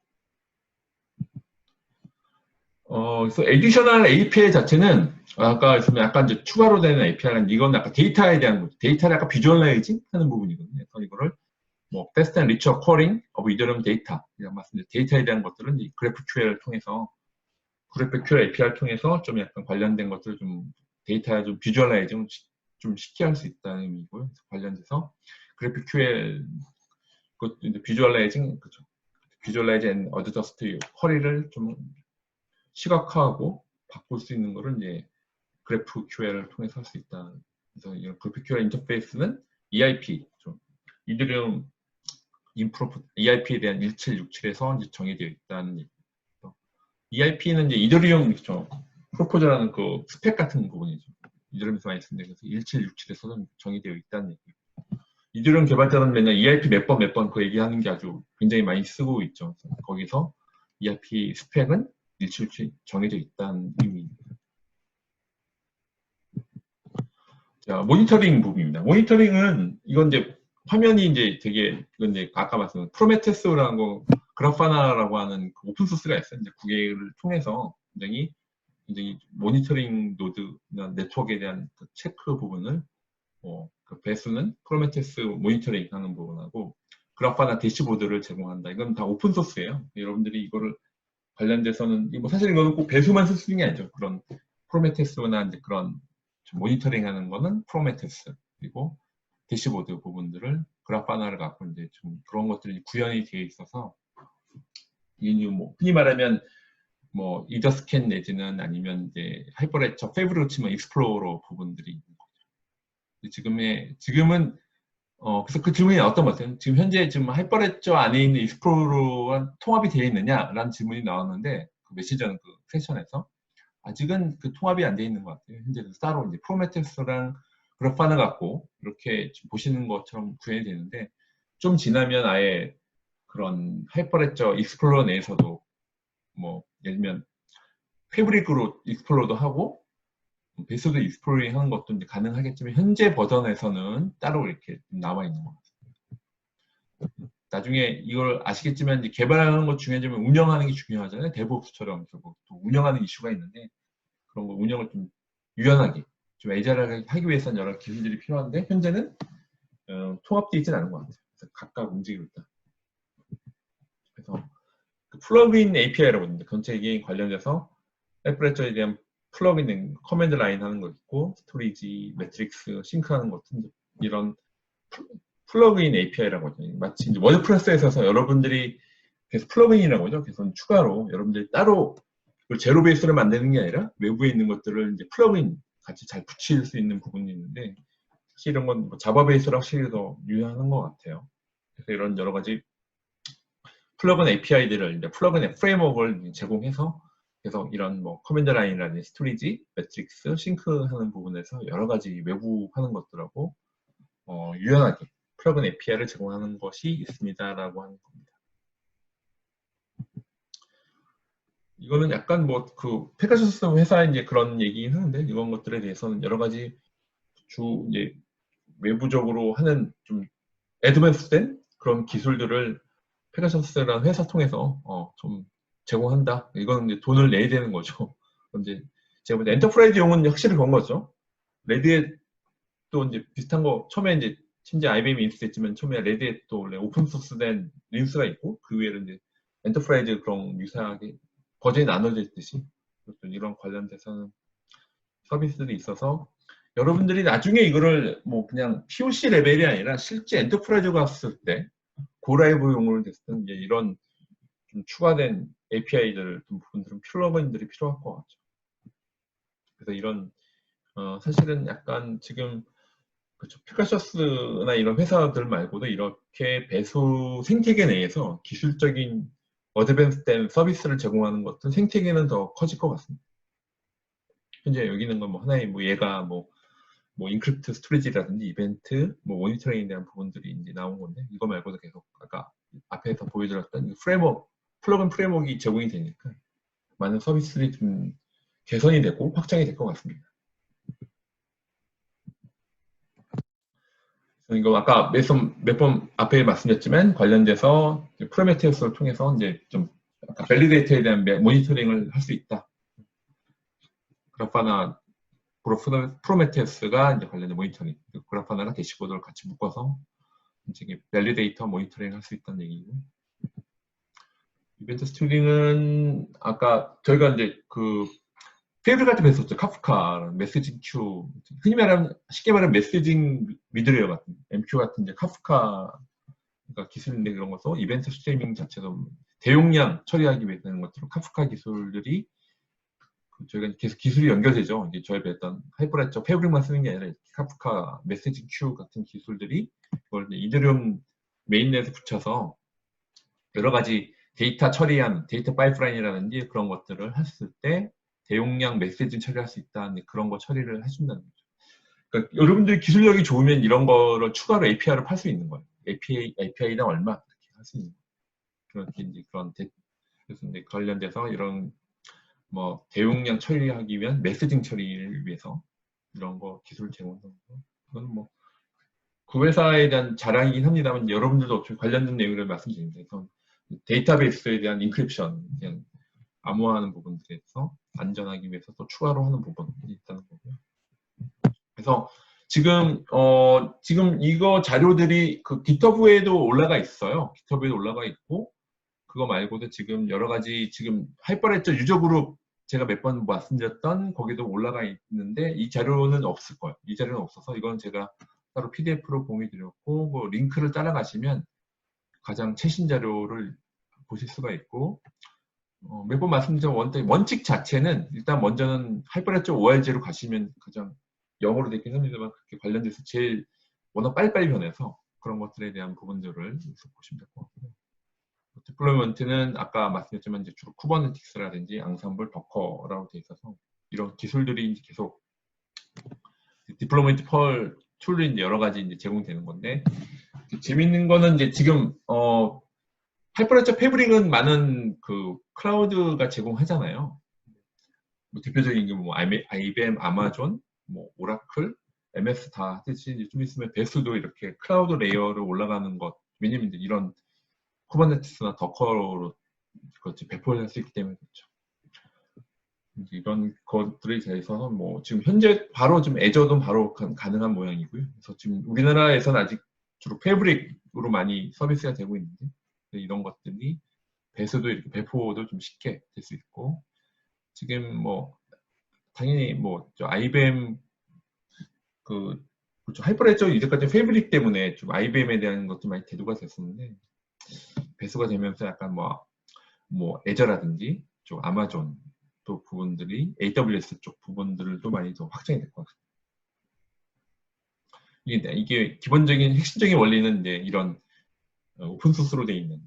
Speaker 1: 그래서 에디셔널 API 자체는 아까 약간 이제 추가로 되는 API는 이건 약간 데이터에 대한 거죠. 데이터를 약간 비주얼라이징 하는 부분이거든요. 그래서 이거를 뭐 베스트 앤 리처 쿼링 오브 이더리움 데이터 이런 말씀드린 데이터에 대한 것들은 이 GraphQL을 통해서 GraphQL API를 통해서 좀 약간 관련된 것들을 좀 데이터에 좀 비주얼라이징 좀 쉽게 할 수 있다는 의미고요. 관련돼서 GraphQL 그 비주얼라이징 그죠? 비주얼라이징 앤 어드저스트 쿼리를 좀 시각화하고 바꿀 수 있는 거를 이제 GraphQL을 통해서 할 수 있다. 그래서 이런 GraphQL 인터페이스는 EIP 이더리움 EIP에 대한 1767에서 이제 정해되어 있다는 얘기죠. EIP는 이제 이더리움 프로포저라는 그 스펙 같은 부분이죠. 이더리움에서 많이 쓰는데 그래서 1767에서는 정해되어 있다는 얘기죠. 이더리움 개발자는 맨날 EIP 몇 번 그 얘기하는 게 아주 굉장히 많이 쓰고 있죠. 거기서 EIP 스펙은 일치일치 정해져 있다는 의미입니다. 자, 모니터링 부분입니다. 모니터링은 이건 이제 화면이 이제 되게 이건 이제 아까 말씀드린 프로메테스라는 거 그라파나라고 하는 그 오픈 소스가 있어요. 이제 구개를 통해서 굉장히 모니터링 노드나 네트워크에 대한 그 체크 부분을 그 배수는 프로메테스 모니터링 하는 부분하고 그라파나 대시보드를 제공한다. 이건 다 오픈 소스예요. 여러분들이 이거를 관련돼서는 뭐 사실 이거는 꼭 배수만 쓸 수 있는 게 아니죠. 그런 프로메테스나 이제 그런 모니터링 하는 거는 프로메테스 그리고 대시보드 부분들을 그라파나를 갖고 이제 좀 그런 것들이 구현이 되어 있어서 이 뭐 흔히 말하면 뭐 이더스캔 내지는 아니면 이제 하이퍼레처 페이브로 치면 익스플로러 부분들이 있는 거죠. 지금은 그래서 그 질문이 어떤 것 같아요? 지금 현재 지금 하이퍼레처 안에 있는 익스플로러와 통합이 되어 있느냐라는 질문이 나왔는데 그 며칠 전 그 세션에서 아직은 그 통합이 안 되어 있는 것 같아요. 현재 따로 이제 프로메테스랑 그래파나 갖고 이렇게 지금 보시는 것처럼 구현이 되는데 좀 지나면 아예 그런 하이퍼레처 익스플로러 내에서도 뭐 예를 들면 패브릭으로 익스플로러도 하고 베이스도 익스플로링 하는 것도 이제 가능하겠지만 현재 버전에서는 따로 이렇게 나와 있는 것 같습니다. 나중에 이걸 아시겠지만 이제 개발하는 것 중에 좀 운영하는 게 중요하잖아요. 데브옵스처럼 결국 또 운영하는 이슈가 있는데 그런 거 운영을 좀 유연하게 좀 애절하게 하기 위해서는 여러 기술들이 필요한데 현재는 통합되어 있지는 않은 것 같아요. 그래서 각각 움직이고 있다. 그래서 그 플러그인 API라고 있는데 전체에 관련돼서 애플레저에 대한 플러그인 커맨드 라인 하는 거 있고 스토리지, 매트릭스, 싱크하는 것 같은 이런 플러그인 API라고 하죠. 마치 이제 워드프레스에서 여러분들이 계속 플러그인이라고 하죠. 그래서 추가로 여러분들이 따로 제로 베이스를 만드는 게 아니라 외부에 있는 것들을 이제 플러그인 같이 잘 붙일 수 있는 부분이 있는데 사실 이런 건 뭐 자바 베이스로 확실히 더 유효한 것 같아요. 그래서 이런 여러 가지 플러그인 API들을 이제 플러그인 프레임워크를 제공해서 그래서 이런 뭐 커맨드 라인이라든지 스토리지, 매트릭스, 싱크하는 부분에서 여러 가지 외부 하는 것들하고 유연하게 플러그인 API를 제공하는 것이 있습니다라고 하는 겁니다. 이거는 약간 뭐 그 페가수스 회사 이제 그런 얘기 하는데 이런 것들에 대해서는 여러 가지 이제 외부적으로 하는 좀 애드밴스된 그런 기술들을 페가수스라는 회사 통해서 좀 제공한다. 이거는 이제 돈을 내야 되는 거죠. 이제 제가 볼 때 엔터프라이즈용은 확실히 그런 거죠. 레드햇도 이제 비슷한 거 처음에 이제 심지어 IBM이 인수했지만 처음에 레드햇도 원래 오픈 소스된 린스가 있고 그 외에는 이제 엔터프라이즈 그런 유사하게 버전이 나눠져 있듯이 이런 관련돼서는 서비스들이 있어서 여러분들이 나중에 이거를 뭐 그냥 POC 레벨이 아니라 실제 엔터프라이즈가 갔을 때 고라이브용으로 됐을 때 이제 이런 좀 추가된 API들 부분들은 플러그인들이 필요할 것 같죠. 그래서 이런 사실은 약간 지금 그렇죠. 페가셔스나 이런 회사들 말고도 이렇게 배수 생태계 내에서 기술적인 어드밴스된 서비스를 제공하는 것은 생태계는 더 커질 것 같습니다. 현재 여기 있는 건 뭐 하나의 뭐 얘가 뭐 인크립트 스토리지라든지 이벤트, 뭐 모니터링에 대한 부분들이 이제 나온 건데 이거 말고도 계속 아까 앞에서 보여드렸던 프레임워크, 플러그인 프레임워크가 제공이 되니까 많은 서비스들이 좀 개선이 되고 확장이 될 것 같습니다. 이거 아까 몇 번 앞에 말씀드렸지만 관련돼서 프로메테우스를 통해서 이제 좀 밸리데이터에 대한 모니터링을 할 수 있다. 그라파나 프로메테우스가 이제 관련된 모니터링, 그라파나가 대시보드를 같이 묶어서 이제 밸리데이터 모니터링 할 수 있다는 얘기고. 이벤트 스트리밍은 아까 저희가 이제 그 페이블 같은 거 했었죠. 카프카, 메시징 큐, 흔히 말하면 쉽게 말하면 메시징 미드웨어 같은 MQ 같은 이제 카프카 기술인데 그런 것도 이벤트 스트리밍 자체도 대용량 처리하기 위해 되는 것처럼 카프카 기술들이 저희가 계속 기술이 연결되죠. 이제 저희 배웠던 하이퍼레처 패브릭만 쓰는 게 아니라 카프카, 메시징 큐 같은 기술들이 그걸 이더리움 메인넷에 붙여서 여러 가지 데이터 처리한 데이터 파이프라인이라든지 그런 것들을 했을 때 대용량 메시지 처리할 수 있다는 그런 거 처리를 해준다는 거죠. 그러니까 여러분들이 기술력이 좋으면 이런 거를 추가로 API를 팔 수 있는 거예요. API당 얼마 이렇게 할 수 있는 거예요. 그렇게 이제 그래서 이제 관련돼서 이런 뭐 대용량 처리하기 위한 메시징 처리를 위해서 이런 거 기술 제공하는 거. 그건 뭐 그 회사에 대한 자랑이긴 합니다만 여러분들도 어차피 관련된 내용을 말씀드립니다. 그래서 데이터베이스에 대한 인크립션, 그냥 암호화하는 부분들에서 안전하기 위해서 또 추가로 하는 부분이 있다는 거고요. 그래서 지금 지금 이거 자료들이 그 GitHub에도 올라가 있어요. GitHub에도 올라가 있고 그거 말고도 지금 여러 가지 지금 하이퍼레저 유저 그룹 제가 몇 번 말씀드렸던 거기도 올라가 있는데 이 자료는 없을 거예요. 이 자료는 없어서 이건 제가 따로 PDF로 공유드렸고 뭐 링크를 따라가시면 가장 최신 자료를 보실 수가 있고 몇 번 말씀드린 원칙 자체는 일단 먼저는 하이퍼레저 ORG로 가시면 가장 영어로 되긴 합니다만 그렇게 관련돼서 제일 워낙 빨리빨리 변해서 그런 것들에 대한 부분들을 보시면 될 것 같고요. 디플로이먼트는 아까 말씀드렸지만 이제 주로 쿠버네티스라든지 앙상블, 더커라고 되어 있어서 이런 기술들이 이제 계속 디플로이먼트 펄 툴이 이제 여러 가지 이제 제공되는 건데 재밌는 거는 이제 지금 하이퍼레저 패브릭은 많은 그 클라우드가 제공하잖아요. 뭐 대표적인 게 뭐 IBM, 아마존, 뭐 오라클, MS 다 뜻이 좀 있으면 배수도 이렇게 클라우드 레이어로 올라가는 것. 왜냐면 이제 이런 쿠버네티스나 더커로 그렇지 배포할 수 있기 때문에 그렇죠. 이런 것들에 대해서는 뭐 지금 현재 바로 좀 애저도 바로 가능한 모양이고요. 그래서 지금 우리나라에서는 아직 주로 패브릭으로 많이 서비스가 되고 있는데 이런 것들이 배수도 이렇게 배포도 좀 쉽게 될 수 있고 지금 뭐 당연히 뭐 IBM 그렇죠. 하이퍼레저 이제까지 패브릭 때문에 좀 IBM에 대한 것도 많이 대두가 됐었는데 배수가 되면서 약간 뭐 애저라든지 좀 아마존 또 부분들이 AWS 쪽 부분들도 많이 더 확장이 될 것 같습니다. 이게 기본적인 핵심적인 원리는 이제 이런 오픈 소스로 되어 있는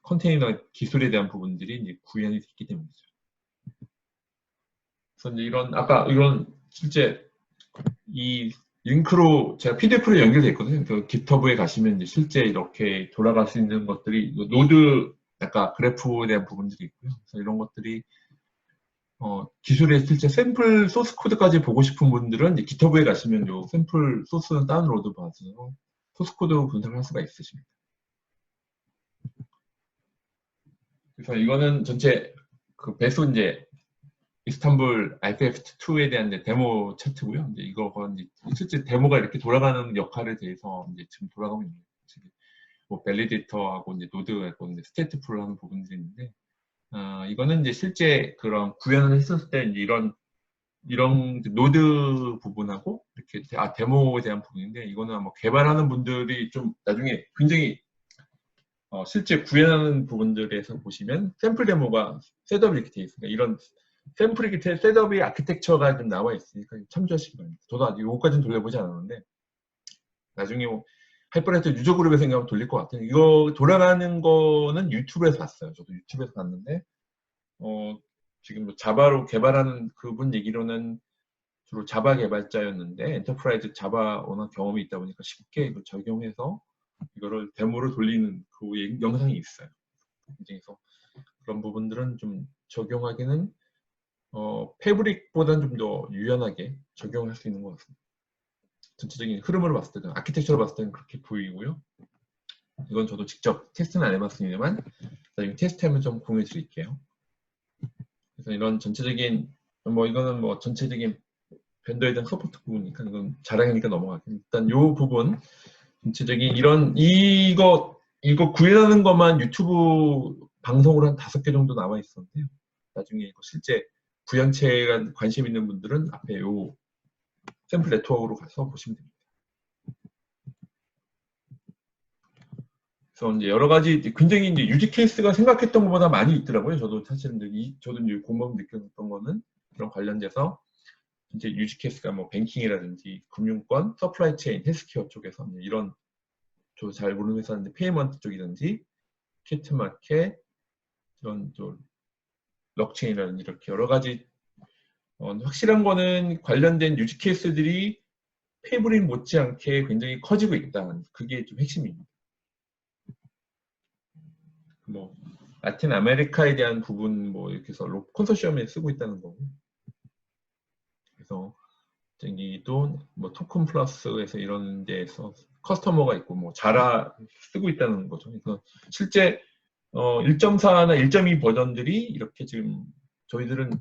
Speaker 1: 컨테이너 기술에 대한 부분들이 이제 구현이 됐기 때문이죠. 그래서 이제 아까 이런 실제 이 링크로 제가 PDF로 연결되어 있거든요. 그 GitHub에 가시면 이제 실제 이렇게 돌아갈 수 있는 것들이 노드 아까 그래프에 대한 부분들이 있고요. 그래서 이런 것들이 기술의 실제 샘플 소스 코드까지 보고 싶은 분들은 이제 GitHub에 가시면 요 샘플 소스는 다운로드 받아서 소스 코드 분석을 할 수가 있으십니다. 그래서 이거는 전체 그 배수 이제 이스탄불 IPF2에 대한 이제 데모 차트고요. 이제 이거가 이제 실제 데모가 이렇게 돌아가는 역할에 대해서 이제 지금 돌아가고 있는 거예요. 뭐 밸리데이터하고 이제 노드하고 이제 스테이트풀을 하는 부분들이 있는데, 이거는 이제 실제 그런 구현을 했을 때 이제 이런 노드 부분하고 이렇게 데모에 대한 부분인데, 이거는 아마 개발하는 분들이 좀 나중에 굉장히 실제 구현하는 부분들에서 보시면 샘플 데모가 셋업이 이렇게 되어 있습니다. 이런 샘플이 셋업이 아키텍처가 좀 나와 있으니까 참조하시기 바랍니다. 저도 아직 이것까지는 돌려보지 않았는데 나중에 하이퍼레저 유저 그룹에 생각하면 돌릴 것 같아요. 이거 돌아가는 거는 유튜브에서 봤어요. 저도 유튜브에서 봤는데 지금 뭐 자바로 개발하는 그분 얘기로는 주로 자바 개발자였는데 엔터프라이즈 자바 워낙 경험이 있다 보니까 쉽게 이걸 적용해서 이거를 데모를 돌리는 그 영상이 있어요. 그래서 그런 부분들은 좀 적용하기는 패브릭보다는 좀 더 유연하게 적용할 수 있는 것 같습니다. 전체적인 흐름으로 봤을 때는 아키텍처로 봤을 때는 그렇게 보이고요. 이건 저도 직접 테스트는 안 해봤습니다만 나중에 테스트하면 좀 공유해 드릴게요. 그래서 이런 전체적인 이거는 뭐 전체적인 벤더에 대한 서포트 부분이니까 이건 자랑이니까 넘어갈게요. 일단 이 부분 전체적인 이거 구현하는 것만 유튜브 방송으로 한 5개 정도 나와 있었는데요. 나중에 이거 실제 구현체에 관심 있는 분들은 앞에 요 샘플 네트워크로 가서 보시면 됩니다. 그래서 이제 여러 가지 굉장히 이제 유지 케이스가 생각했던 것보다 많이 있더라고요. 저도 사실은 저도 이제 공범 느꼈던 거는 그런 관련돼서 이제 유지 케이스가 뭐 뱅킹이라든지 금융권, 서플라이 체인, 헬스케어 쪽에서 이런 저 잘 모르는 회사인데 페이먼트 쪽이든지 키트 마켓 이런 럭체인이라든지 이렇게 여러 가지 확실한 거는 관련된 유지 케이스들이 패브릭 못지않게 굉장히 커지고 있다. 그게 좀 핵심입니다. 뭐 라틴 아메리카에 대한 부분 뭐 이렇게 해서 컨소시엄에 쓰고 있다는 거고. 그래서 저기도 뭐 토큰 플러스에서 이런 데에서 커스터머가 있고 뭐 자라 쓰고 있다는 거죠. 그래서 실제 1.4나 1.2 버전들이 이렇게 지금 저희들은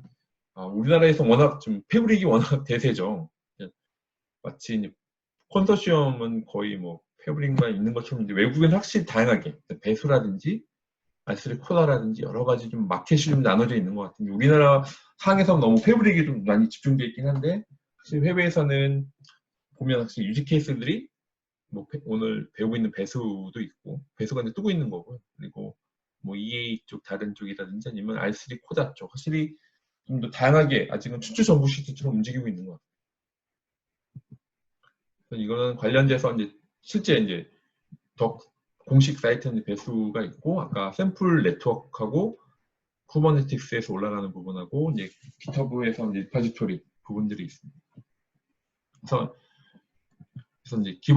Speaker 1: 우리나라에서 워낙 좀 패브릭이 워낙 대세죠. 마치 이제 컨소시엄은 거의 뭐 패브릭만 있는 것처럼 이제 외국은 확실히 다양하게 배수라든지 알쓰리 코다라든지 여러 가지 좀 마켓이 좀 나눠져 있는 것 같은데 우리나라 상에서 너무 패브릭이 좀 많이 집중되어 있긴 한데 사실 해외에서는 보면 확실히 유지 케이스들이 뭐 오늘 배우고 있는 배수도 있고 배수가 이제 뜨고 있는 거고요. 그리고 뭐 EA 쪽 다른 쪽이라든지 아니면 R3 코다 쪽 확실히 좀 더 다양하게 아직은 추출 정보 시트처럼 움직이고 있는 것 같아요. 이거는 관련돼서 이제 실제 이제 공식 사이트는 배수가 있고 아까 샘플 네트워크하고 쿠버네티스에서 올라가는 부분하고 이제 기터브에서 이제 리파지토리 부분들이 있습니다. 그래서 이제 기본